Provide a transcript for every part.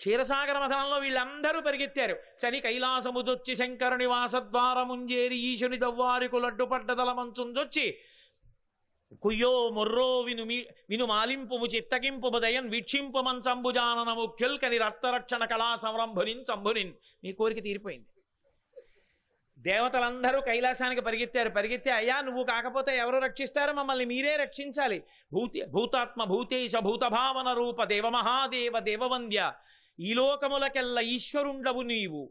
క్షీరసాగర మథనంలో వీళ్ళందరూ పరిగెత్తారు. చని కైలాసముదొచ్చి శంకరుని వాసద్వారముంజేరి ఈశుని దవ్వారికు లడ్డుపడ్డదల మంచుందొచ్చి కుయ్యో మొర్రో విను మాలింపుము చిత్తకింపు దయన్ వీక్షింపు మంచంబుజానన ముఖ్యుల్ కని రక్తరక్షణ కళా సంరంభునిన్ సంభునిన్. మీ కోరిక తీరిపోయింది. దేవతలందరూ కైలాసానికి పరిగెత్తి అయ్యా నువ్వు కాకపోతే ఎవరు రక్షిస్తారు, మమ్మల్ని మీరే రక్షించాలి. భూతాత్మ భూతేశ భూతభావన రూప దేవమహాదేవ దేవవంద్య, ఈ లోకములకెల్ల ఈశ్వరుండవు నీవు,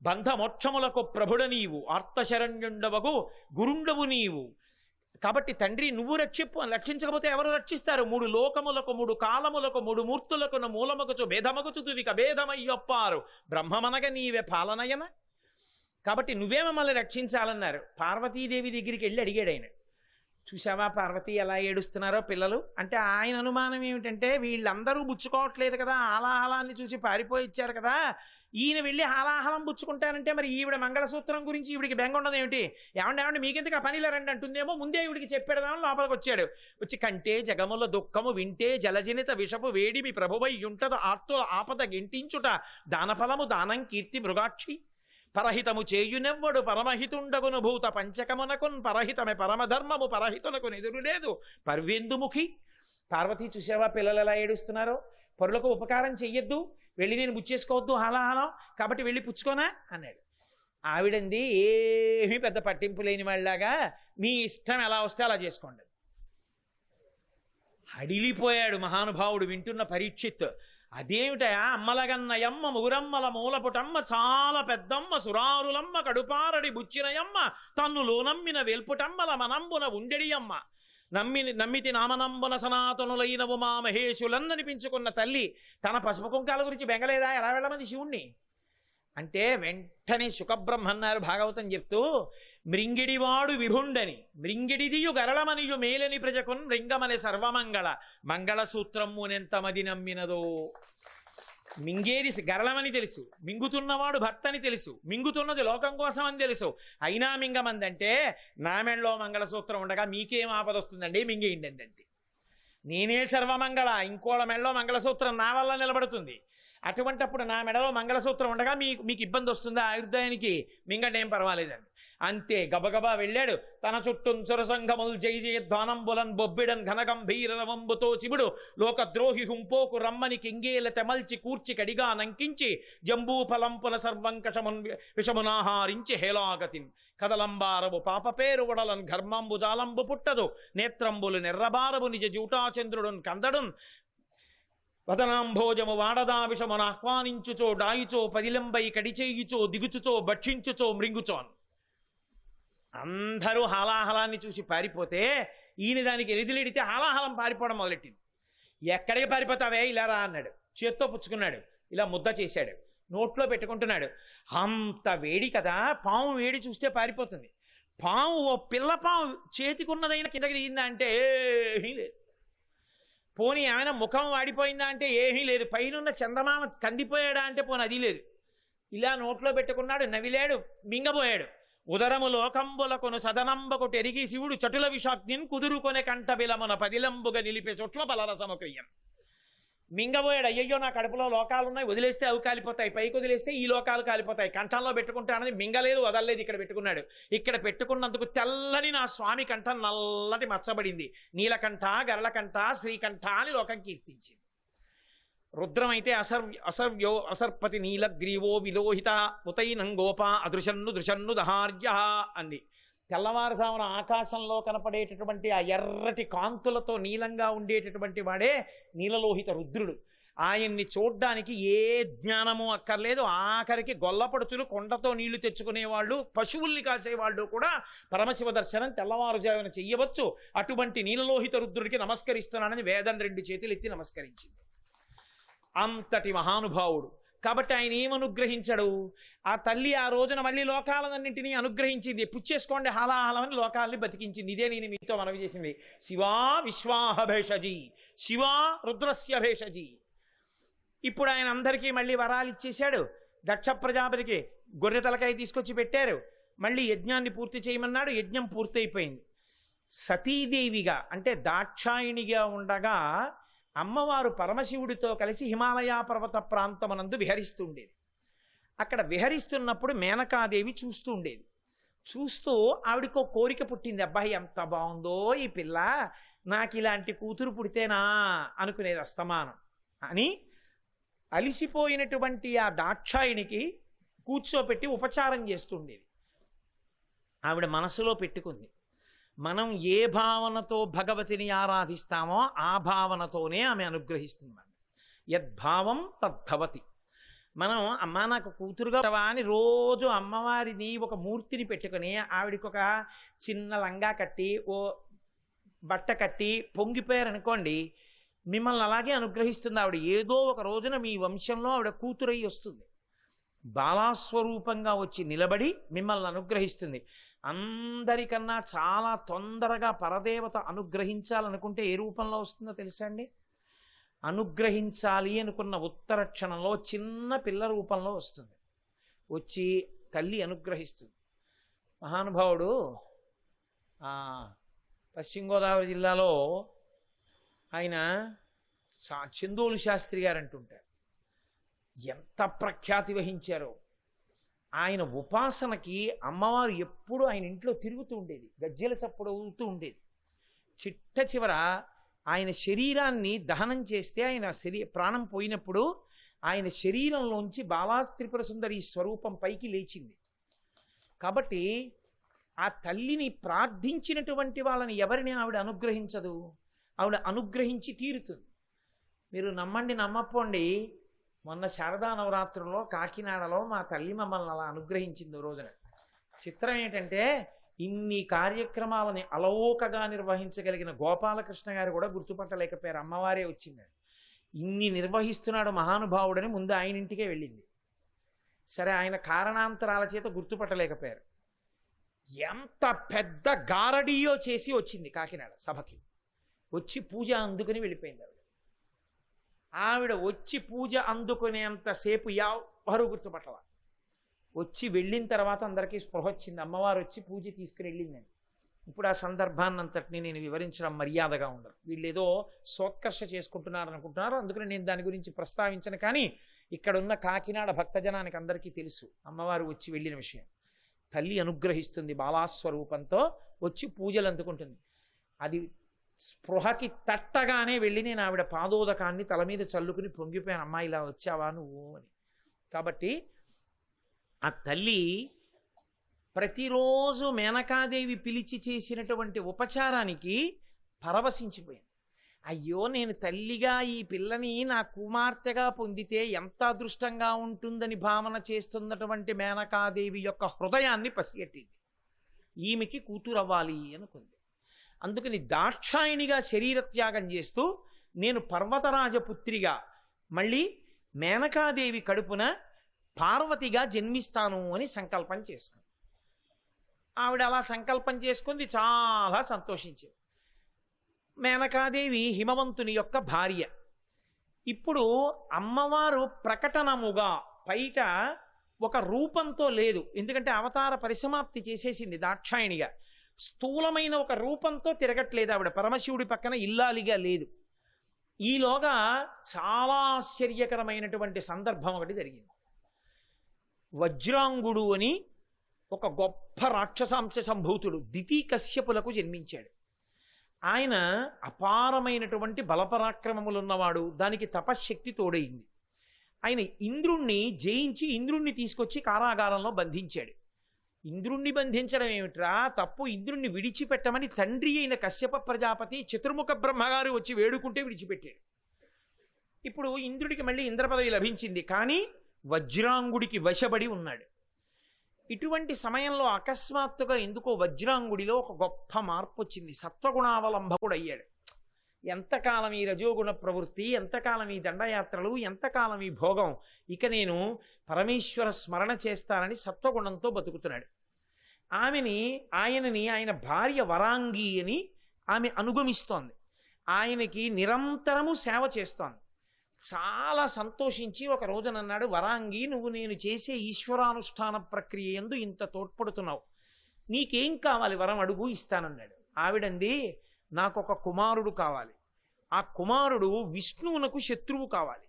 బంధమోక్షములకు ప్రభుడ నీవు, ఆర్తశరణ్యుండవగు గురుండవు నీవు. కాబట్టి తండ్రి నువ్వు రక్షించకపోతే ఎవరు రక్షిస్తారు? 3 లోకములకు 3 కాలములకు 3 మూర్తులకు మూలమగుచు భేదమగుచు తుదిక భేదమయ్యొప్పారు బ్రహ్మమనగ నీవే పాలనయన. కాబట్టి నువ్వే మమ్మల్ని రక్షించాలన్నారు. పార్వతీదేవి దగ్గరికి వెళ్ళి అడిగాడు ఆయన, చూసావా పార్వతి ఎలా ఏడుస్తున్నారో పిల్లలు అంటే. ఆయన అనుమానం ఏమిటంటే వీళ్ళందరూ బుచ్చుకోవట్లేదు కదా, హాలాహలాన్ని చూసి పారిపోయి ఇచ్చారు కదా, ఈయన వెళ్ళి హాలాహలం బుచ్చుకుంటానంటే మరి ఈవిడ మంగళసూత్రం గురించి ఈవిడికి బెంగ ఉండదు ఏమిటి? ఏమంటే మీకెందుకు ఆ పనిలో రండి అంటుందేమో, ముందే ఈవిడికి చెప్పేదామని లోపలికి వచ్చాడు. వచ్చి కంటే జగముల దుఃఖము వింటే జలజనిత విషపు వేడిమి ప్రభువై ఉంటద ఆర్తుల ఆపద గింటించుట దానఫలము దానం కీర్తి మృగాక్షి. పరహితము చేయునెవ్వడు పరమహితుండగును భూత పంచకమునకున్ పరహితమే పరమధర్మము పరహితునకు ఎదురు లేదు పర్వేందుముఖి. పార్వతి చూసావా పిల్లలు ఎలా ఏడుస్తున్నారో, పరులకు ఉపకారం చెయ్యొద్దు, వెళ్ళి నేను బుచ్చేసుకోవద్దు హాలాహలం, కాబట్టి వెళ్ళి పుచ్చుకోనా అన్నాడు. ఆవిడంది ఏమీ పెద్ద పట్టింపు లేని వాళ్ళలాగా మీ ఇష్టం ఎలా వస్తే అలా చేసుకోండి. హడిలిపోయాడు మహానుభావుడు వింటున్న పరీక్షిత్. అదేమిటయా అమ్మలగన్నయమ్మ ముగురమ్మల మూలపుటమ్మ చాలా పెద్దమ్మ సురారులమ్మ కడుపారడి బుచ్చినయమ్మ తన్నులోనమ్మిన వెల్పుటమ్మల మనంబున ఉండెడియమ్మ నమ్మితి నామనంబున సనాతనులైనవు మా మహేశులన్ననిపించుకున్న తల్లి తన పసుపు కుంకాల గురించి బెంగలేదా? ఎలా వెళ్ళమంది శివుణ్ణి అంటే వెంటనే శుకబ్రహ్మ అన్నారు భాగవతం చెప్తూ, మృంగిడివాడు విభుండని మృంగిడిదియు గరళమనియు మేలని ప్రజకున్ మృంగమని సర్వమంగళ మంగళసూత్రమునెంతమది నమ్మినదో. మింగేది గరళమని తెలుసు, మింగుతున్నవాడు భర్తని తెలుసు, మింగుతున్నది లోకం కోసం అని తెలుసు, అయినా మింగమందంటే నా మెళ్ళలో మంగళసూత్రం ఉండగా మీకేం ఆపదొస్తుందండి, మింగేయండి అంతే. నేనే సర్వమంగళ, ఇంకోళ్ళ మెళ్ళలో మంగళసూత్రం నా వల్ల నిలబడుతుంది. అటువంటప్పుడు నా మెడలో మంగళసూత్రం ఉండగా మీకు ఇబ్బంది వస్తుందా? ఆయుర్దాయానికి మింగండి ఏం పర్వాలేదండి. అంతే గబగబా వెళ్ళాడు. తన చుట్టూ సురసంగములు జై జయధ్వానంబులన్ బొబ్బిడన్ ఘనగంభీరవంబుతో చిబుడు లోకద్రోహి హుంపోకు రమ్మని కింగేల తెమల్చి కూర్చి కడిగా నంకించి జంబూఫలంపుల సర్వంకషమున్ విషమునాహారించి హేలాగతిన్ కదలంబారవు పాప పేరు వడలన్ ఘర్మంబు జాలంబు పుట్టదు నేత్రంబులు నెర్రబారవు నిజ జూటాచంద్రుడున్ కందడున్ వదనాంభోజము వాడదా విషమును ఆహ్వానించుచో డాయిచో పదిలంబై కడిచేయుచో దిగుచుచో భక్షించుచో మృంగుచోన్. అందరూ హాలాహలాన్ని చూసి పారిపోతే ఈయన దానికి ఎలిదిలిడితే హాలాహలం పారిపోవడం మొదలెట్టింది. ఎక్కడికి పారిపోతావే ఇలా రా అన్నాడు. చేత్తో పుచ్చుకున్నాడు, ఇలా ముద్ద చేశాడు, నోట్లో పెట్టుకుంటున్నాడు. అంత వేడి కదా, పాము వేడి చూస్తే పారిపోతుంది. పాము ఓ పిల్ల పాము చేతికున్నదైనా కిందకి దిగిందా అంటే ఏమీ లేదు. పోనీ ఏమైనా ముఖం వాడిపోయిందా అంటే ఏమీ లేదు. పైనున్న చందమామ కందిపోయాడా అంటే పోనీ అది లేదు. ఇలా నోట్లో పెట్టుకున్నాడు, నవిలాడు, మింగబోయాడు. ఉదరము లోకంబులకును సదనంబకు టెరిగి శివుడు చటుల విషాగ్నిన్ కుదురుకొనే కంట బిలమున పదిలంబుగా నిలిపే చోట్ల బలరసముక్రియం. మింగబోయాడు. అయ్యయ్యో నా కడుపులో లోకాలు ఉన్నాయి, వదిలేస్తే అవి కాలిపోతాయి, పైకి వదిలేస్తే ఈ లోకాలు కాలిపోతాయి, కంఠంలో పెట్టుకుంటానని మింగలేదు, వదలలేదు, ఇక్కడ పెట్టుకున్నాడు. ఇక్కడ పెట్టుకున్నందుకు తెల్లని నా స్వామి కంఠం నల్లటి మచ్చబడింది. నీలకంఠ గరళకంఠ శ్రీకంఠ అని లోకం కీర్తించింది. రుద్రమైతే అసర్వ్యో అసర్పతి నీలగ్రీవో విలోహిత ఉతైనం గోప అదృశన్ను దృశన్ను దహార్య అంది. తెల్లవారుజామున ఆకాశంలో కనపడేటటువంటి ఆ ఎర్రటి కాంతులతో నీలంగా ఉండేటటువంటి వాడే నీలలోహిత రుద్రుడు. ఆయన్ని చూడ్డానికి ఏ జ్ఞానము అక్కర్లేదు. ఆఖరికి గొల్లపడుతులు కొండతో నీళ్లు తెచ్చుకునేవాళ్ళు, పశువుల్ని కాసేవాళ్ళు కూడా పరమశివ దర్శనం తెల్లవారుజామున చెయ్యవచ్చు. అటువంటి నీలలోహిత రుద్రుడికి నమస్కరిస్తున్నానని వేదం 2 చేతులు ఎత్తి నమస్కరించింది. అంతటి మహానుభావుడు. కాబట్టి ఆయన ఏమనుగ్రహించడు? ఆ తల్లి ఆ రోజున మళ్ళీ లోకాలన్నింటినీ అనుగ్రహించింది. పుచ్చేసుకోండి హాలాహలమని లోకాలని బతికించింది. ఇదే నేను మీతో మనవి చేసింది. శివా విశ్వాహ భేషజీ, శివా రుద్రస్య భేషజీ. ఇప్పుడు ఆయన అందరికీ మళ్ళీ వరాలు ఇచ్చేశాడు. దక్ష ప్రజాపతికి గొర్రె తలకాయ తీసుకొచ్చి పెట్టారు. మళ్ళీ యజ్ఞాన్ని పూర్తి చేయమన్నాడు. యజ్ఞం పూర్తయిపోయింది. సతీదేవిగా అంటే దాక్షాయిణిగా ఉండగా అమ్మవారు పరమశివుడితో కలిసి హిమాలయ పర్వత ప్రాంతమనందు విహరిస్తూ ఉండేది. అక్కడ విహరిస్తున్నప్పుడు మేనకాదేవి చూస్తూ ఉండేది. చూస్తూ ఆవిడకో కోరిక పుట్టింది, అబ్బాయి ఎంత బాగుందో ఈ పిల్ల, నాకు ఇలాంటి కూతురు పుడితేనా అనుకునేది అస్తమానం. అని అలిసిపోయినటువంటి ఆ దాక్షాయినికి కూర్చోపెట్టి ఉపచారం చేస్తుండేది. ఆవిడ మనసులో పెట్టుకుంది, మనం ఏ భావనతో భగవతిని ఆరాధిస్తామో ఆ భావనతోనే ఆమె అనుగ్రహిస్తుంది. యద్భావం తద్భవతి. మనం అమ్మ నాకు కూతురుగా అని రోజు అమ్మవారిని ఒక మూర్తిని పెట్టుకుని ఆవిడికి ఒక చిన్న లంగా కట్టి ఓ బట్ట కట్టి పొంగిపోయారనుకోండి, మిమ్మల్ని అలాగే అనుగ్రహిస్తుంది ఆవిడ. ఏదో ఒక రోజున మీ వంశంలో ఆవిడ కూతురై వస్తుంది, బాలాస్వరూపంగా వచ్చి నిలబడి మిమ్మల్ని అనుగ్రహిస్తుంది. అందరికన్నా చాలా తొందరగా పరదేవత అనుగ్రహించాలనుకుంటే ఏ రూపంలో వస్తుందో తెలుసా అండి? అనుగ్రహించాలి అనుకున్న ఉత్తర క్షణంలో చిన్న పిల్ల రూపంలో వస్తుంది, వచ్చి తల్లి అనుగ్రహిస్తుంది. మహానుభావుడు పశ్చిమ గోదావరి జిల్లాలో ఆయన చందోలు శాస్త్రి గారు అంటుంటారు, ఎంత ప్రఖ్యాతి వహించారో. ఆయన ఉపాసనకి అమ్మవారు ఎప్పుడు ఆయన ఇంట్లో తిరుగుతూ ఉండేది, గజ్జెల చప్పుడు అవుతూ ఉండేది. చిట్ట చివర ఆయన శరీరాన్ని దహనం చేస్తే ఆయన ప్రాణం పోయినప్పుడు ఆయన శరీరంలోంచి బాలా త్రిపుర సుందరి స్వరూపం పైకి లేచింది. కాబట్టి ఆ తల్లిని ప్రార్థించినటువంటి వాళ్ళని ఎవరిని ఆవిడ అనుగ్రహించదు, ఆవిడ అనుగ్రహించి తీరుతుంది. మీరు నమ్మండి నమ్మపోండి, మొన్న శారదా నవరాత్రుల్లో కాకినాడలో మా తల్లి మమ్మల్ని అలా అనుగ్రహించింది రోజున. చిత్రం ఏంటంటే ఇన్ని కార్యక్రమాలని అలవోకగా నిర్వహించగలిగిన గోపాలకృష్ణ గారు కూడా గుర్తుపట్టలేకపోయారు, అమ్మవారే వచ్చిందని. ఇన్ని నిర్వహిస్తున్నాడు మహానుభావుడని ముందు ఆయన ఇంటికే వెళ్ళింది. సరే, ఆయన కారణాంతరాల చేత గుర్తుపట్టలేకపోయారు. ఎంత పెద్ద గారడీయో చేసి వచ్చింది కాకినాడ సభకి. వచ్చి పూజ అందుకుని వెళ్ళిపోయింది ఆవిడ. ఆవిడ వచ్చి పూజ అందుకునేంతసేపు ఎవరు గుర్తుపట్టల. వచ్చి వెళ్ళిన తర్వాత అందరికీ స్పృహ వచ్చింది, అమ్మవారు వచ్చి పూజ తీసుకుని వెళ్ళిందని. ఇప్పుడు ఆ సందర్భాన్ని అంతటిని నేను వివరించడం మర్యాదగా ఉండదు. వీళ్ళు ఏదో సోత్కర్ష చేసుకుంటున్నారు అనుకుంటున్నారు, అందుకని నేను దాని గురించి ప్రస్తావించను. కానీ ఇక్కడ ఉన్న కాకినాడ భక్తజనానికి అందరికీ తెలుసు అమ్మవారు వచ్చి వెళ్ళిన విషయం. తల్లి అనుగ్రహిస్తుంది బాలాస్వరూపంతో, వచ్చి పూజలు అందుకుంటుంది. అది స్పృహకి తట్టగానే వెళ్ళి నేను ఆవిడ పాదోదకాన్ని తల మీద చల్లుకుని పొంగిపోయాను, అమ్మా ఇలా వచ్చావా నువ్వు అని. కాబట్టి ఆ తల్లి ప్రతిరోజు మేనకాదేవి పిలిచి చేసినటువంటి ఉపచారానికి పరవశించిపోయింది. అయ్యో, నేను తల్లిగా ఈ పిల్లని నా కుమార్తెగా పొందితే ఎంత అదృష్టంగా ఉంటుందని భావన చేస్తున్నటువంటి మేనకాదేవి యొక్క హృదయాన్ని పసిగట్టింది. ఈమెకి కూతురవ్వాలి అనుకుంది. అందుకని దాక్షాయినిగా శరీరత్యాగం చేస్తూ నేను పర్వతరాజపుత్రిగా మళ్ళీ మేనకాదేవి కడుపున పార్వతిగా జన్మిస్తాను అని సంకల్పం చేసుకుంది. ఆవిడ అలా సంకల్పం చేసుకుంది, చాలా సంతోషించింది. మేనకాదేవి హిమవంతుని యొక్క భార్య. ఇప్పుడు అమ్మవారు ప్రకటనముగా బయట ఒక రూపంతో లేదు, ఎందుకంటే అవతార పరిసమాప్తి చేసేసింది దాక్షాయినిగా. స్థూలమైన ఒక రూపంతో తిరగట్లేదు ఆవిడ, పరమశివుడి పక్కన ఇల్లాలిగా లేదు. ఈలోగా చాలా ఆశ్చర్యకరమైనటువంటి సందర్భం ఒకటి జరిగింది. వజ్రాంగుడు అని ఒక గొప్ప రాక్షసాంశ సంభూతుడు దితి కశ్యపులకు జన్మించాడు. ఆయన అపారమైనటువంటి బలపరాక్రమములున్నవాడు, దానికి తపశ్శక్తి తోడైంది. ఆయన ఇంద్రుణ్ణి జయించి ఇంద్రుణ్ణి తీసుకొచ్చి కారాగారంలో బంధించాడు. ఇంద్రుణ్ణి బంధించడం ఏమిట్రా తప్పు, ఇంద్రుణ్ణి విడిచిపెట్టమని తండ్రి అయిన కశ్యప ప్రజాపతి చతుర్ముఖ బ్రహ్మగారు వచ్చి వేడుకుంటే విడిచిపెట్టాడు. ఇప్పుడు ఇంద్రుడికి మళ్ళీ ఇంద్రపదవి లభించింది, కానీ వజ్రాంగుడికి వశపడి ఉన్నాడు. ఇటువంటి సమయంలో అకస్మాత్తుగా ఎందుకో వజ్రాంగుడిలో ఒక గొప్ప మార్పు వచ్చింది, సత్వగుణావలంబకుడు అయ్యాడు. ఎంతకాలం ఈ రజోగుణ ప్రవృత్తి, ఎంతకాలం ఈ దండయాత్రలు, ఎంతకాలం ఈ భోగం, ఇక నేను పరమేశ్వర స్మరణ చేస్తానని సత్వగుణంతో బతుకుతున్నాడు. ఆయనని ఆయన భార్య వరాంగి అని ఆమె అనుగమిస్తోంది, ఆయనకి నిరంతరము సేవ చేస్తోంది. చాలా సంతోషించి ఒక రోజునన్నాడు, వరాంగి, నువ్వు నేను చేసే ఈశ్వరానుష్ఠాన ప్రక్రియ యందు ఇంత తోడ్పడుతున్నావు, నీకేం కావాలి వరం అడుగు ఇస్తానన్నాడు. ఆవిడంది, నాకు ఒక కుమారుడు కావాలి, ఆ కుమారుడు విష్ణువునకు శత్రువు కావాలి.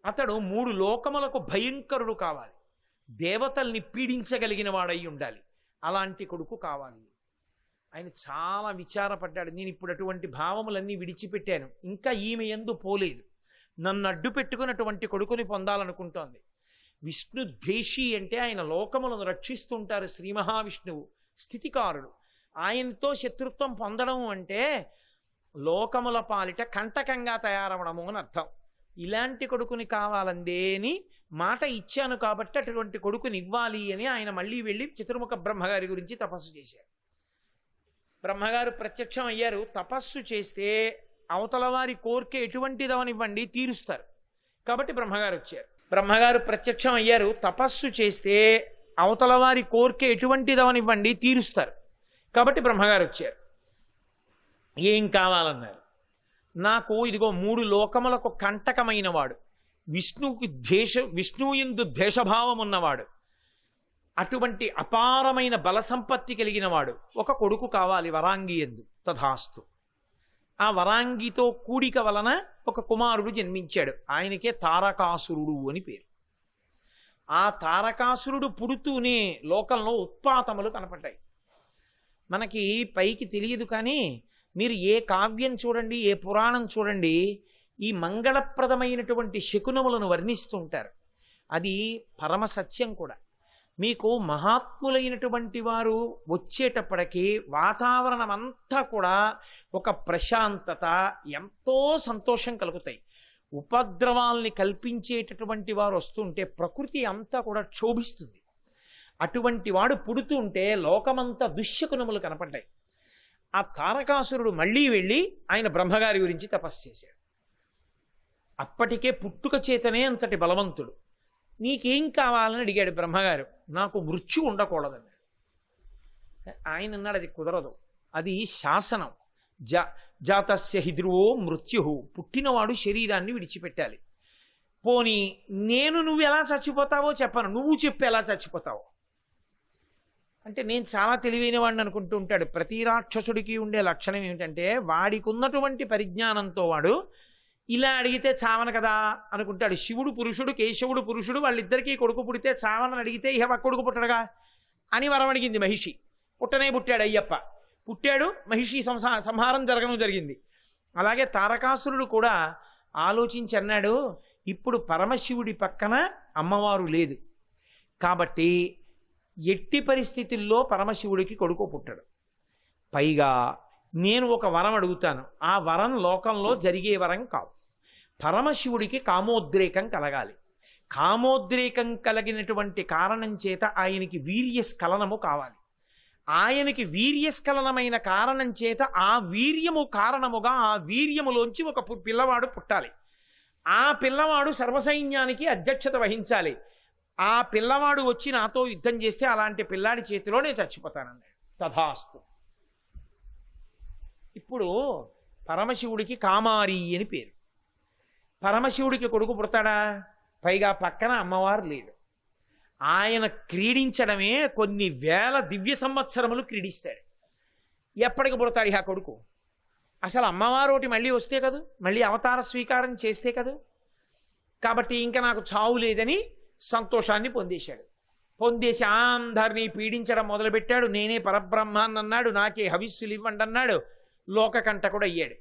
అతడు 3 లోకములకు భయంకరుడు కావాలి. దేవతల్ని పీడించగలిగిన వాడై ఉండాలి. అలాంటి కొడుకు కావాలి. ఆయన చాలా విచారపడ్డాడు. నేను ఇప్పుడు అటువంటి భావములన్నీ విడిచిపెట్టాను, ఇంకా ఈమె యందు పోలేదు, నన్ను అడ్డు పెట్టుకున్నటువంటి కొడుకుని పొందాలనుకుంటోంది. విష్ణు ద్వేషి అంటే ఆయన లోకములను రక్షిస్తుంటారు. శ్రీ మహావిష్ణువు స్థితికారుడు. ఆయనతో శత్రుత్వం పొందడం అంటే లోకముల పాలిట కంటకంగా తయారవడము అని అర్థం. ఇలాంటి కొడుకుని కావాలందేని మాట ఇచ్చాను కాబట్టి అటువంటి కొడుకుని ఇవ్వాలి అని ఆయన మళ్ళీ వెళ్ళి చతుర్ముఖ బ్రహ్మగారి గురించి తపస్సు చేశారు. బ్రహ్మగారు ప్రత్యక్షం అయ్యారు. తపస్సు చేస్తే అవతల వారి కోరిక ఎటువంటిదవనివ్వండి తీరుస్తారు కాబట్టి బ్రహ్మగారు వచ్చారు. బ్రహ్మగారు ప్రత్యక్షం అయ్యారు. తపస్సు చేస్తే అవతల వారి కోరిక ఎటువంటిదవనివ్వండి తీరుస్తారు కాబట్టి బ్రహ్మగారు వచ్చారు. ఏం కావాలన్నారు. నాకు ఇదిగో 3 లోకములకు కంటకమైన వాడు, విష్ణువు యందు ద్వేషభావం ఉన్నవాడు, అటువంటి అపారమైన బల సంపత్తి కలిగిన వాడు ఒక కొడుకు కావాలి వరాంగి యందు. తథాస్తు. ఆ వరాంగితో కూడిక వలన ఒక కుమారుడు జన్మించాడు. ఆయనకే తారకాసురుడు అని పేరు. ఆ తారకాసురుడు పుడుతూనే లోకంలో ఉత్పాతములు కనపడ్డాయి. మనకి పైకి తెలియదు కానీ మీరు ఏ కావ్యం చూడండి, ఏ పురాణం చూడండి, ఈ మంగళప్రదమైనటువంటి శకునములను వర్ణిస్తుంటారు. అది పరమ సత్యం కూడా. మీకు మహాత్ములైనటువంటి వారు వచ్చేటప్పటికీ వాతావరణం అంతా కూడా ఒక ప్రశాంతత, ఎంతో సంతోషం కలుగుతాయి. ఉపద్రవాల్ని కల్పించేటటువంటి వారు వస్తుంటే ప్రకృతి అంతా కూడా క్షోభిస్తుంది. అటువంటి వాడు పుడుతుంటే లోకమంతా దుశ్శకునములు కనపడ్డాయి. ఆ తారకాసురుడు మళ్ళీ వెళ్ళి ఆయన బ్రహ్మగారి గురించి తపస్సు చేశాడు. అప్పటికే పుట్టుక చేతనే అంతటి బలవంతుడు. నీకేం కావాలని అడిగాడు బ్రహ్మగారు. నాకు మృత్యు ఉండకూడదన్నాడు. ఆయన అన్నాడు అది కుదరదు, అది శాసనం. జాతస్య హి ధ్రువో మృత్యు, పుట్టినవాడు శరీరాన్ని విడిచిపెట్టాలి. పోనీ నేను నువ్వు ఎలా చచ్చిపోతావో చెప్పను, నువ్వు చెప్పు ఎలా చచ్చిపోతావో అంటే. నేను చాలా తెలివైన వాడిని అనుకుంటూ ఉంటాడు. ప్రతి రాక్షసుడికి ఉండే లక్షణం ఏమిటంటే వాడికి ఉన్నటువంటి పరిజ్ఞానంతో వాడు ఇలా అడిగితే చావన కదా అనుకుంటాడు. శివుడు పురుషుడు, కేశవుడు పురుషుడు, వాళ్ళిద్దరికీ కొడుకు పుడితే చావనని అడిగితే ఇహ కొడుకు పుట్టడుగా అని వరం అడిగింది మహిషి. పుట్టనే పుట్టాడు అయ్యప్ప. పుట్టాడు, మహిషి సంహారం జరగడం జరిగింది. అలాగే తారకాసురుడు కూడా ఆలోచించి అన్నాడు, ఇప్పుడు పరమశివుడి పక్కన అమ్మవారు లేదు కాబట్టి ఎట్టి పరిస్థితుల్లో పరమశివుడికి కొడుకు పుట్టడు. పైగా నేను ఒక వరం అడుగుతాను, ఆ వరం లోకంలో జరిగే వరం కావు. పరమశివుడికి కామోద్రేకం కలగాలి. కామోద్రేకం కలిగినటువంటి కారణం చేత ఆయనకి వీర్యస్ఖలనము కావాలి. ఆయనకి వీర్యస్ఖలనమైన కారణం చేత ఆ వీర్యము కారణముగా ఆ వీర్యములోంచి ఒక పిల్లవాడు పుట్టాలి. ఆ పిల్లవాడు సర్వసైన్యానికి అధ్యక్షత వహించాలి. ఆ పిల్లవాడు వచ్చి నాతో యుద్ధం చేస్తే అలాంటి పిల్లాడి చేతిలో నేను చచ్చిపోతానన్నాడు. తథాస్తు. ఇప్పుడు పరమశివుడికి కామారి అని పేరు. పరమశివుడికి కొడుకు పుడతాడా? పైగా పక్కన అమ్మవారు లేదు. ఆయన క్రీడించడమే కొన్ని వేల దివ్య సంవత్సరములు క్రీడిస్తాడు. ఎప్పటికి పుడతాడు ఆ కొడుకు? అసలు అమ్మవారు ఒకటి మళ్ళీ వస్తే కదూ, మళ్ళీ అవతార స్వీకారం చేస్తే కదూ. కాబట్టి ఇంకా నాకు చావు లేదని సంతోషాన్ని పొందేశాడు. పొందేసి అందరినీ పీడించడం మొదలుపెట్టాడు. నేనే పరబ్రహ్మాన్ని అన్నాడు, నాకే హవిస్సులు ఇవ్వండి అన్నాడు. లోకకంటకుడు అయ్యాడు.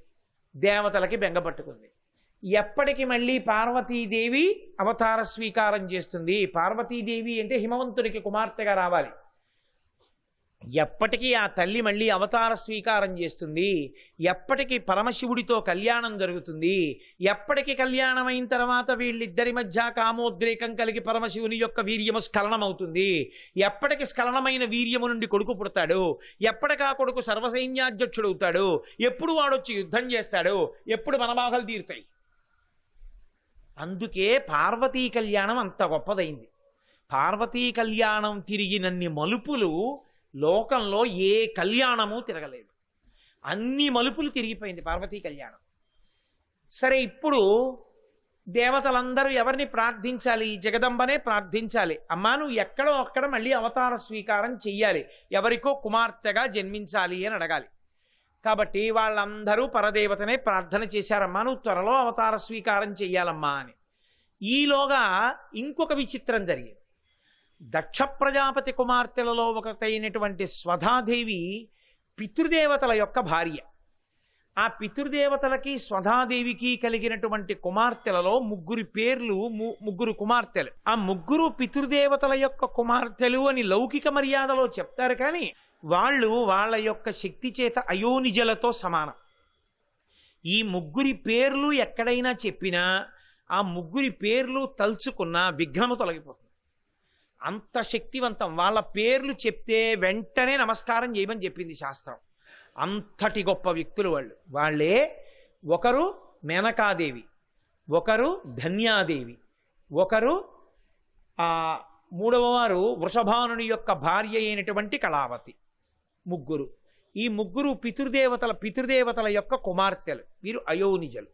దేవతలకి బెంగపట్టుకుంది. ఎప్పటికి మళ్ళీ పార్వతీదేవి అవతార స్వీకారం చేస్తుంది? పార్వతీదేవి అంటే హిమవంతుడికి కుమార్తెగా రావాలి. ఎప్పటికీ ఆ తల్లి మళ్ళీ అవతార స్వీకారం చేస్తుంది? ఎప్పటికీ పరమశివుడితో కళ్యాణం జరుగుతుంది? ఎప్పటికి కళ్యాణం అయిన తర్వాత వీళ్ళిద్దరి మధ్య కామోద్రేకం కలిగి పరమశివుని యొక్క వీర్యము స్ఖలనమవుతుంది? ఎప్పటికి స్ఖలనమైన వీర్యము నుండి కొడుకు పుడతాడు? ఎప్పటికి ఆ కొడుకు సర్వసైన్యాధ్యక్షుడు అవుతాడు? ఎప్పుడు వాడొచ్చి యుద్ధం చేస్తాడు? ఎప్పుడు మనబాధలు తీరుతాయి? అందుకే పార్వతీ కళ్యాణం అంత గొప్పదైంది. పార్వతీ కళ్యాణం తిరిగినన్ని మలుపులు లోకంలో ఏ కళ్యాణము తిరగలేదు. అన్ని మలుపులు తిరిగిపోయింది పార్వతీ కళ్యాణం. సరే, ఇప్పుడు దేవతలందరూ ఎవరిని ప్రార్థించాలి? జగదంబనే ప్రార్థించాలి. అమ్మా, నువ్వు ఎక్కడో అక్కడ మళ్ళీ అవతార స్వీకారం చెయ్యాలి, ఎవరికో కుమార్తెగా జన్మించాలి అని అడగాలి. కాబట్టి వాళ్ళందరూ పరదేవతనే ప్రార్థన చేశారమ్మా, నువ్వు త్వరలో అవతార స్వీకారం చెయ్యాలమ్మా అని. ఈలోగా ఇంకొక విచిత్రం జరిగింది. దక్ష ప్రజాపతి కుమార్తెలలో ఒకటైనటువంటి స్వధాదేవి పితృదేవతల యొక్క భార్య. ఆ పితృదేవతలకి స్వధాదేవికి కలిగినటువంటి కుమార్తెలలో ముగ్గురు కుమార్తెలు. ఆ ముగ్గురు పితృదేవతల యొక్క కుమార్తెలు అని లౌకిక మర్యాదలో చెప్తారు, కానీ వాళ్ళు వాళ్ళ యొక్క శక్తి చేత అయోనిజలతో సమానం. ఈ ముగ్గురి పేర్లు ఎక్కడైనా చెప్పినా ఆ ముగ్గురి పేర్లు తలుచుకున్న విఘ్నము తొలగిపోతుంది. అంత శక్తివంతం. వాళ్ళ పేర్లు చెప్తే వెంటనే నమస్కారం చేయమని చెప్పింది శాస్త్రం. అంతటి గొప్ప వ్యక్తులు వాళ్ళు. వాళ్ళే ఒకరు మేనకాదేవి, ఒకరు ధన్యాదేవి, ఒకరు మూడవ వారు వృషభానుని యొక్క భార్య అయినటువంటి కళావతి. ముగ్గురు. ఈ ముగ్గురు పితృదేవతల యొక్క కుమార్తెలు. వీరు అయోనిజలు.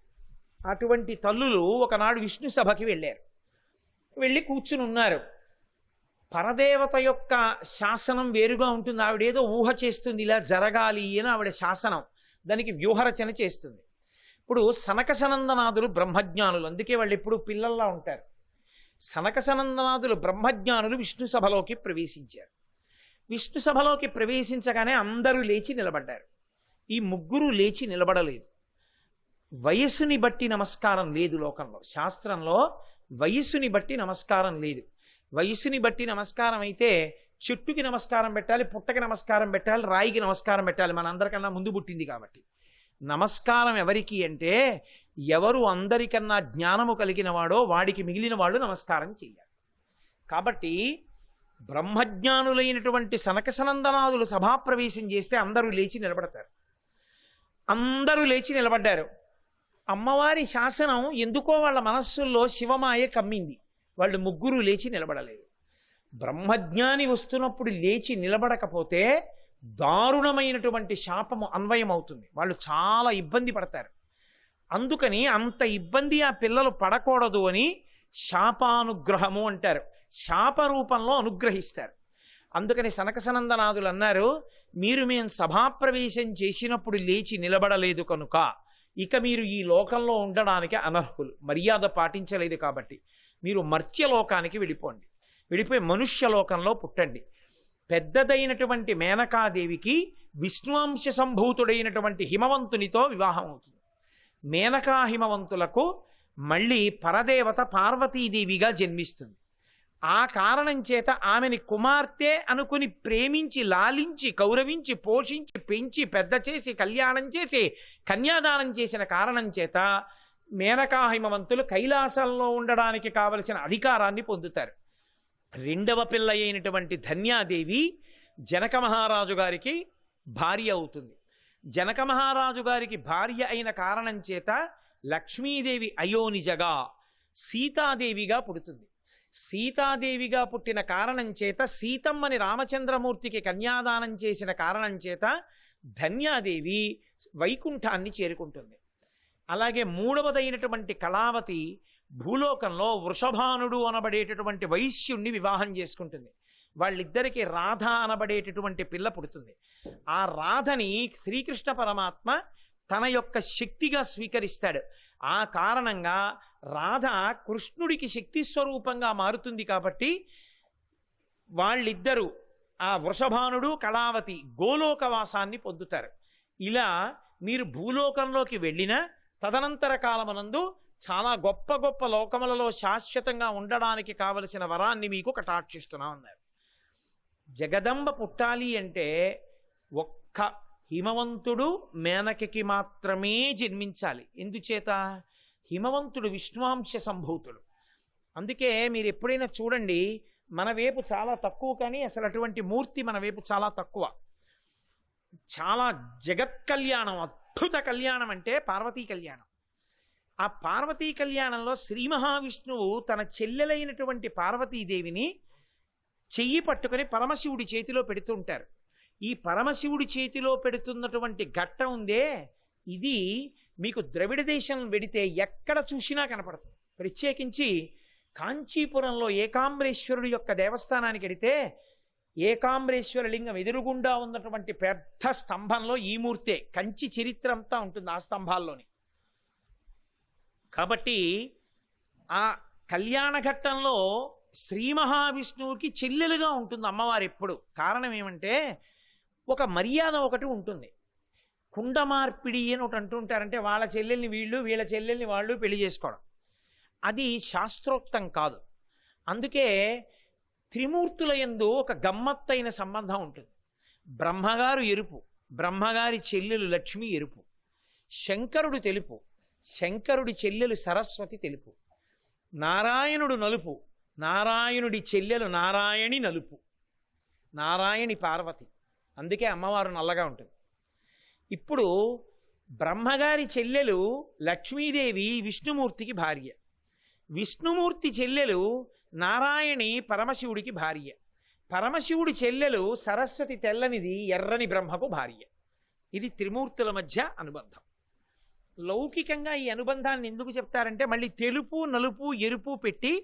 అటువంటి తల్లులు ఒకనాడు విష్ణు సభకి వెళ్ళారు. వెళ్ళి కూర్చుని ఉన్నారు. పరదేవత యొక్క శాసనం వేరుగా ఉంటుంది. ఆవిడేదో ఊహ చేస్తుంది, ఇలా జరగాలి అని ఆవిడ శాసనం, దానికి వ్యూహరచన చేస్తుంది. ఇప్పుడు సనక సనందనాథులు బ్రహ్మజ్ఞానులు, అందుకే వాళ్ళు ఎప్పుడు పిల్లల్లా ఉంటారు. సనక సనందనాథులు బ్రహ్మజ్ఞానులు విష్ణు సభలోకి ప్రవేశించారు. విష్ణు సభలోకి ప్రవేశించగానే అందరూ లేచి నిలబడ్డారు. ఈ ముగ్గురు లేచి నిలబడలేదు. వయస్సుని బట్టి నమస్కారం లేదు లోకంలో. శాస్త్రంలో వయస్సుని బట్టి నమస్కారం లేదు. వయస్సుని బట్టి నమస్కారం అయితే చెట్టుకి నమస్కారం పెట్టాలి, పుట్టకి నమస్కారం పెట్టాలి, రాయికి నమస్కారం పెట్టాలి. మన అందరికన్నా ముందు పుట్టింది కాబట్టి. నమస్కారం ఎవరికి అంటే ఎవరు అందరికన్నా జ్ఞానము కలిగిన వాడో వాడికి మిగిలిన వాళ్ళు నమస్కారం చెయ్యాలి. కాబట్టి బ్రహ్మజ్ఞానులైనటువంటి సనకసనందనాదులు సభాప్రవేశం చేస్తే అందరూ లేచి నిలబడతారు. అందరూ లేచి నిలబడ్డారు. అమ్మవారి శాసనం ఎందుకో వాళ్ళ మనస్సుల్లో శివమాయ కమ్మింది. వాళ్ళు ముగ్గురు లేచి నిలబడలేదు. బ్రహ్మజ్ఞాని వస్తున్నప్పుడు లేచి నిలబడకపోతే దారుణమైనటువంటి శాపము అన్వయం అవుతుంది. వాళ్ళు చాలా ఇబ్బంది పడతారు. అందుకని అంత ఇబ్బంది ఆ పిల్లలు పడకూడదు అని శాపానుగ్రహము అంటారు. శాప రూపంలో అనుగ్రహిస్తారు. అందుకని సనకసనందనాథులు అన్నారు, మేము సభాప్రవేశం చేసినప్పుడు లేచి నిలబడలేదు కనుక ఇక మీరు ఈ లోకంలో ఉండడానికి అనర్హులు, మర్యాద పాటించలేదు కాబట్టి మీరు మర్త్యలోకానికి వెళ్ళిపోయి మనుష్యలోకంలో పుట్టండి. పెద్దదైనటువంటి మేనకాదేవికి విష్ణువంశ సంభూతుడైనటువంటి హిమవంతునితో వివాహం అవుతుంది. మేనకా హిమవంతులకు మళ్ళీ పరదేవత పార్వతీదేవిగా జన్మిస్తుంది. ఆ కారణం చేత ఆమెని కుమార్తె అనుకుని ప్రేమించి, లాలించి, గౌరవించి, పోషించి, పెంచి, పెద్ద చేసి, కళ్యాణం చేసి, కన్యాదానం చేసిన కారణం చేత మేనకా హిమవంతులు కైలాసంలో ఉండడానికి కావలసిన అధికారాన్ని పొందుతారు. రెండవ పిల్ల అయినటువంటి ధన్యాదేవి జనక మహారాజు గారికి భార్య అవుతుంది. జనక మహారాజు గారికి భార్య అయిన కారణం చేత లక్ష్మీదేవి అయోనిజగా సీతాదేవిగా పుడుతుంది. సీతాదేవిగా పుట్టిన కారణం చేత సీతమ్మని రామచంద్రమూర్తికి కన్యాదానం చేసిన కారణం చేత ధన్యాదేవి వైకుంఠాన్ని చేరుకుంటుంది. అలాగే మూడవదైనటువంటి కళావతి భూలోకంలో వృషభానుడు అనబడేటటువంటి వైశ్యుణ్ణి వివాహం చేసుకుంటుంది. వాళ్ళిద్దరికీ రాధ అనబడేటటువంటి పిల్ల పుడుతుంది. ఆ రాధని శ్రీకృష్ణ పరమాత్మ తన యొక్క శక్తిగా స్వీకరిస్తాడు. ఆ కారణంగా రాధ కృష్ణుడికి శక్తి స్వరూపంగా మారుతుంది. కాబట్టి వాళ్ళిద్దరూ, ఆ వృషభానుడు కళావతి, గోలోకవాసాన్ని పొందుతారు. ఇలా మీరు భూలోకంలోకి వెళ్ళినా తదనంతర కాలమునందు చాలా గొప్ప గొప్ప లోకములలో శాశ్వతంగా ఉండడానికి కావలసిన వరాన్ని మీకు కటాక్షిస్తున్నా ఉన్నారు. జగదంబ పుట్టాలి అంటే ఒక్క హిమవంతుడు మేనకకి మాత్రమే జన్మించాలి. ఎందుచేత? హిమవంతుడు విష్ణువాంశ సంభూతుడు. అందుకే మీరు ఎప్పుడైనా చూడండి, మన వైపు చాలా తక్కువ, కానీ అసలు అటువంటి మూర్తి మన వైపు చాలా తక్కువ. చాలా జగత్ కళ్యాణం, అద్భుత కళ్యాణం అంటే పార్వతీ కళ్యాణం. ఆ పార్వతీ కళ్యాణంలో శ్రీ మహావిష్ణువు తన చెల్లెలైనటువంటి పార్వతీదేవిని చెయ్యి పట్టుకొని పరమశివుడి చేతిలో పెడుతుంటారు. ఈ పరమశివుడి చేతిలో పెడుతున్నటువంటి ఘట్టం ఉందే, ఇది మీకు ద్రవిడ దేశం వెడితే ఎక్కడ చూసినా కనపడుతుంది. ప్రత్యేకించి కాంచీపురంలో ఏకాంబరేశ్వరుడు యొక్క దేవస్థానానికి వెడితే ఏకాంబరేశ్వర లింగం ఎదురుగుండా ఉన్నటువంటి పెద్ద స్తంభంలో ఈ మూర్తే, కంచి చరిత్ర అంతా ఉంటుంది ఆ స్తంభాల్లోని. కాబట్టి ఆ కళ్యాణ ఘట్టంలో శ్రీ మహావిష్ణువుకి చెల్లెలుగా ఉంటుంది అమ్మవారు ఎప్పుడు. కారణం ఏమంటే ఒక మర్యాద ఒకటి ఉంటుంది. కుండ మార్పిడి అని ఒకటి అంటుంటారంటే వాళ్ళ చెల్లెల్ని వీళ్ళు, వీళ్ళ చెల్లెల్ని వాళ్ళు పెళ్లి చేసుకోవడం. అది శాస్త్రోక్తం కాదు. అందుకే త్రిమూర్తుల యందు ఒక గమ్మత్తైన సంబంధం ఉంటుంది. బ్రహ్మగారు ఎరుపు, బ్రహ్మగారి చెల్లెలు లక్ష్మి ఎరుపు. శంకరుడు తెలుపు, శంకరుడి చెల్లెలు సరస్వతి తెలుపు. నారాయణుడు నలుపు, నారాయణుడి చెల్లెలు నారాయణి నలుపు. నారాయణి పార్వతి, అందుకే అమ్మవారు నల్లగా ఉంటుంది. ఇప్పుడు బ్రహ్మగారి చెల్లెలు లక్ష్మీదేవి విష్ణుమూర్తికి భార్య, విష్ణుమూర్తి చెల్లెలు నారాయణి పరమశివుడికి భార్య, పరమశివుడి చెల్లెలు సరస్వతి తెల్లనిది ఎర్రని బ్రహ్మకు భార్య. ఇది త్రిమూర్తుల మధ్య అనుబంధం. లౌకికంగా ఈ అనుబంధాన్ని ఎందుకు చెప్తారంటే మళ్ళీ తెలుపు, నలుపు, ఎరుపు పెట్టి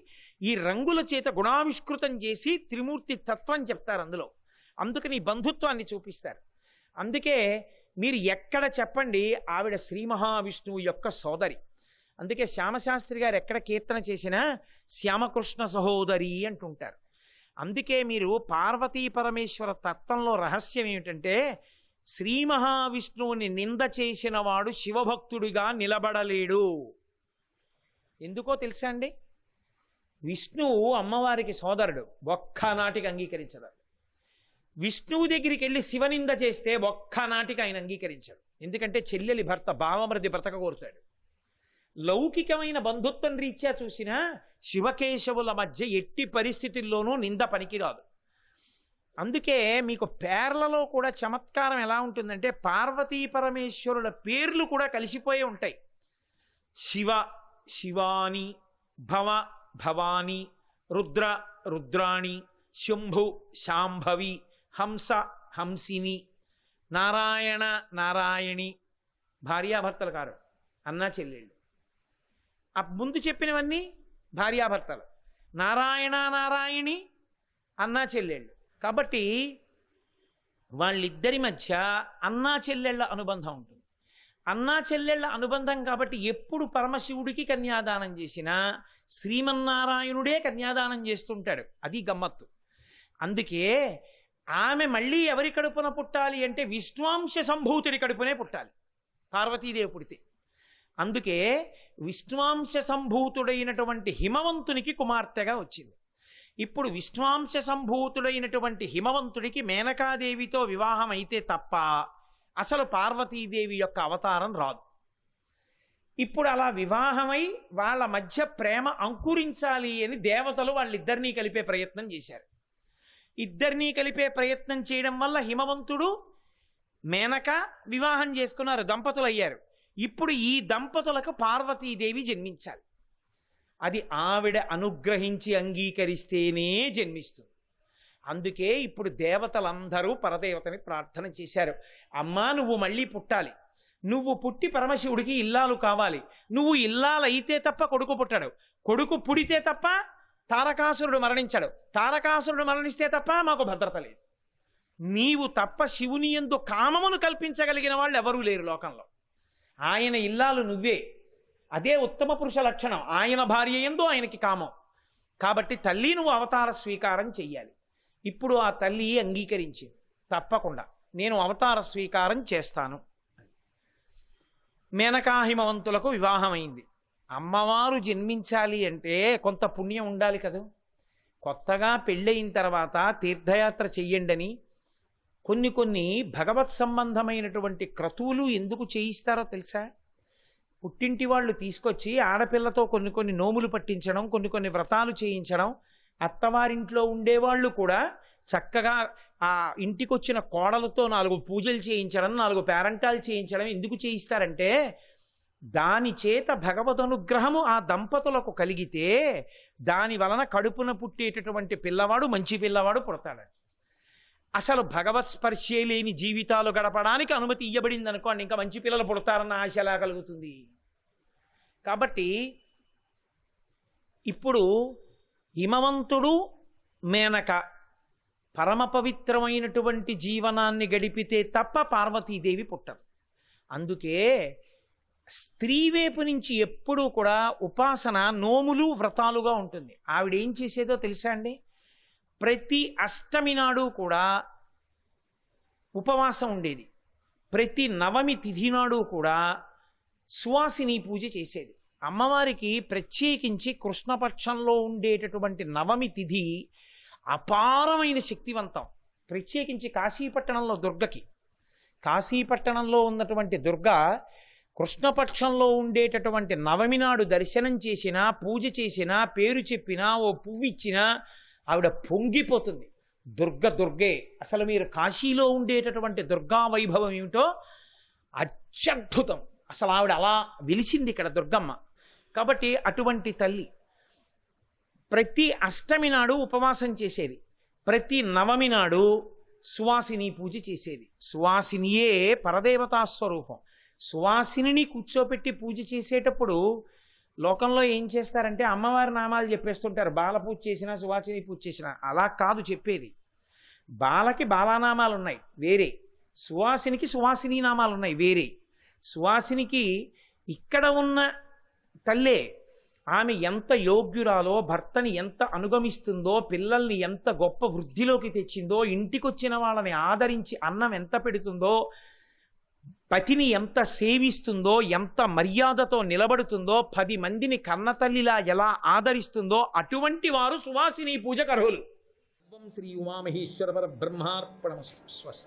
ఈ రంగుల చేత గుణావిష్కృతం చేసి త్రిమూర్తి తత్వం చెప్తారు అందులో. అందుకని బంధుత్వాన్ని చూపిస్తారు. అందుకే మీరు ఎక్కడ చెప్పండి ఆవిడ శ్రీ మహావిష్ణువు యొక్క సోదరి. అందుకే శ్యామశాస్త్రి గారు ఎక్కడ కీర్తన చేసినా శ్యామకృష్ణ సహోదరి అంటుంటారు. అందుకే మీరు పార్వతీ పరమేశ్వర తత్వంలో రహస్యం ఏమిటంటే శ్రీ మహావిష్ణువుని నింద చేసిన వాడు శివభక్తుడిగా నిలబడలేడు. ఎందుకో తెలుసా అండి? విష్ణువు అమ్మవారికి సోదరుడు, ఒక్కనాటికి అంగీకరించడు. విష్ణువు దగ్గరికి వెళ్ళి శివనింద చేస్తే ఒక్కనాటికి ఆయన అంగీకరించాడు. ఎందుకంటే చెల్లెలి భర్త భావమృది బ్రతక కోరుతాడు. లౌకికమైన బంధుత్వం రీత్యా చూసినా శివకేశవుల మధ్య ఎట్టి పరిస్థితుల్లోనూ నింద పనికిరాదు. అందుకే మీకు పేర్లలో కూడా చమత్కారం ఎలా ఉంటుందంటే పార్వతీ పరమేశ్వరుల పేర్లు కూడా కలిసిపోయి ఉంటాయి. శివ శివాని, భవ భవాని, రుద్ర రుద్రాణి, శంభు శాంభవి, హంస హంసిని, నారాయణ నారాయణి. భార్యాభర్తలు కారు, అన్నా చెల్లెళ్ళు. ఆ ముందు చెప్పినవన్నీ భార్యాభర్తలు. నారాయణ నారాయణి అన్నా చెల్లెళ్ళు. కాబట్టి వాళ్ళిద్దరి మధ్య అన్నా చెల్లెళ్ళ అనుబంధం ఉంటుంది. అన్నా చెల్లెళ్ళ అనుబంధం కాబట్టి ఎప్పుడు పరమశివుడికి కన్యాదానం చేసినా శ్రీమన్నారాయణుడే కన్యాదానం చేస్తుంటాడు. అది గమ్మత్తు. అందుకే ఆమె మళ్ళీ ఎవరి కడుపున పుట్టాలి అంటే విష్ణువాంశ సంభూతుడి కడుపునే పుట్టాలి పార్వతీదేవి పుడితే. అందుకే విష్ణువాంశ సంభూతుడైనటువంటి హిమవంతునికి కుమార్తెగా వచ్చింది. ఇప్పుడు విష్ణువాంశ సంభూతుడైనటువంటి హిమవంతుడికి మేనకాదేవితో వివాహం అయితే తప్ప అసలు పార్వతీదేవి యొక్క అవతారం రాదు. ఇప్పుడు అలా వివాహమై వాళ్ళ మధ్య ప్రేమ అంకురించాలి అని దేవతలు వాళ్ళిద్దరినీ కలిపే ప్రయత్నం చేశారు. ఇద్దరినీ కలిపే ప్రయత్నం చేయడం వల్ల హిమవంతుడు మేనక వివాహం చేసుకున్నారు, దంపతులు అయ్యారు. ఇప్పుడు ఈ దంపతులకు పార్వతీదేవి జన్మించాలి. అది ఆవిడ అనుగ్రహించి అంగీకరిస్తేనే జన్మిస్తుంది. అందుకే ఇప్పుడు దేవతలందరూ పరదేవతని ప్రార్థన చేశారు. అమ్మా నువ్వు మళ్ళీ పుట్టాలి, నువ్వు పుట్టి పరమశివుడికి ఇల్లాలు కావాలి. నువ్వు ఇల్లాలైతే తప్ప కొడుకు పుట్టాడు, కొడుకు పుడితే తప్ప తారకాసురుడు మరణించాడు, తారకాసురుడు మరణిస్తే తప్ప మాకు భద్రత లేదు. నీవు తప్ప శివుని యందు కామమును కల్పించగలిగిన వాళ్ళు ఎవరూ లేరు లోకంలో. ఆయన ఇల్లాలు నువ్వే, అదే ఉత్తమ పురుష లక్షణం. ఆయన భార్య యందు ఆయనకి కామం. కాబట్టి తల్లి నువ్వు అవతార స్వీకారం చెయ్యాలి. ఇప్పుడు ఆ తల్లి అంగీకరించింది, తప్పకుండా నేను అవతార స్వీకారం చేస్తాను. మేనకాహిమవంతులకు వివాహమైంది. అమ్మవారు జన్మించాలి అంటే కొంత పుణ్యం ఉండాలి కదా. కొత్తగా పెళ్ళయిన తర్వాత తీర్థయాత్ర చెయ్యండని కొన్ని భగవత్ సంబంధమైనటువంటి క్రతువులు ఎందుకు చేయిస్తారో తెలుసా? పుట్టింటి వాళ్ళు తీసుకొచ్చి ఆడపిల్లతో కొన్ని నోములు పట్టించడం, కొన్ని వ్రతాలు చేయించడం, అత్తవారింట్లో ఉండేవాళ్ళు కూడా చక్కగా ఆ ఇంటికొచ్చిన కోడలతో 4 పూజలు చేయించడం, 4 పేరంటాలు చేయించడం ఎందుకు చేయిస్తారంటే దాని చేత భగవద్ అనుగ్రహము ఆ దంపతులకు కలిగితే దాని వలన కడుపున పుట్టేటటువంటి పిల్లవాడు మంచి పిల్లవాడు పుడతాడు. అసలు భగవత్ స్పర్శే లేని జీవితాలు గడపడానికి అనుమతి ఇవ్వబడింది అనుకోండి, ఇంకా మంచి పిల్లలు పుడతారన్న ఆశ ఎలా కలుగుతుంది? కాబట్టి ఇప్పుడు హిమవంతుడు మేనక పరమ పవిత్రమైనటువంటి జీవనాన్ని గడిపితే తప్ప పార్వతీదేవి పుట్టరు. అందుకే స్త్రీ వైపు నుంచి ఎప్పుడూ కూడా ఉపాసన నోములు వ్రతాలుగా ఉంటుంది. ఆవిడ ఏం చేసేదో తెలుసా అండి? ప్రతి అష్టమి నాడు కూడా ఉపవాసం ఉండేది. ప్రతి నవమి తిథి నాడు కూడా సువాసిని పూజ చేసేది. అమ్మవారికి ప్రత్యేకించి కృష్ణపక్షంలో ఉండేటటువంటి నవమి తిథి అపారమైన శక్తివంతం. ప్రత్యేకించి కాశీపట్టణంలో దుర్గకి, కాశీపట్టణంలో ఉన్నటువంటి దుర్గ కృష్ణపక్షంలో ఉండేటటువంటి నవమి నాడు దర్శనం చేసినా, పూజ చేసినా, పేరు చెప్పినా, ఓ పువ్వు ఇచ్చినా ఆవిడ పొంగిపోతుంది. దుర్గే. అసలు మీరు కాశీలో ఉండేటటువంటి దుర్గా వైభవం ఏమిటో అత్యద్భుతం. అసలు ఆవిడ అలా వెలిసింది ఇక్కడ దుర్గమ్మ. కాబట్టి అటువంటి తల్లి ప్రతి అష్టమి నాడు ఉపవాసం చేసేది, ప్రతి నవమి నాడు సువాసిని పూజ చేసేది. సువాసినియే పరదేవతా స్వరూపం. సువాసిని కూర్చోపెట్టి పూజ చేసేటప్పుడు లోకంలో ఏం చేస్తారంటే అమ్మవారి నామాలు చెప్పేస్తుంటారు. బాల పూజ చేసినా, సువాసిని పూజ చేసినా. అలా కాదు చెప్పేది. బాలకి బాలానామాలు ఉన్నాయి వేరే, సువాసినికి సువాసిని నామాలు ఉన్నాయి వేరే. సువాసినికి ఇక్కడ ఉన్న తల్లే. ఆమె ఎంత యోగ్యురాలో, భర్తని ఎంత అనుగమిస్తుందో, పిల్లల్ని ఎంత గొప్ప వృద్ధిలోకి తెచ్చిందో, ఇంటికొచ్చిన వాళ్ళని ఆదరించి అన్నం ఎంత పెడుతుందో, పతిని ఎంత సేవిస్తుందో, ఎంత మర్యాదతో నిలబడుతుందో, 10 మందిని కన్నతల్లిలా ఎలా ఆదరిస్తుందో అటువంటి వారు సువాసిని పూజకు అర్హులు. శ్రీ ఉమామహేశ్వర పరబ్రహ్మార్పణమస్తు. స్వస్తి.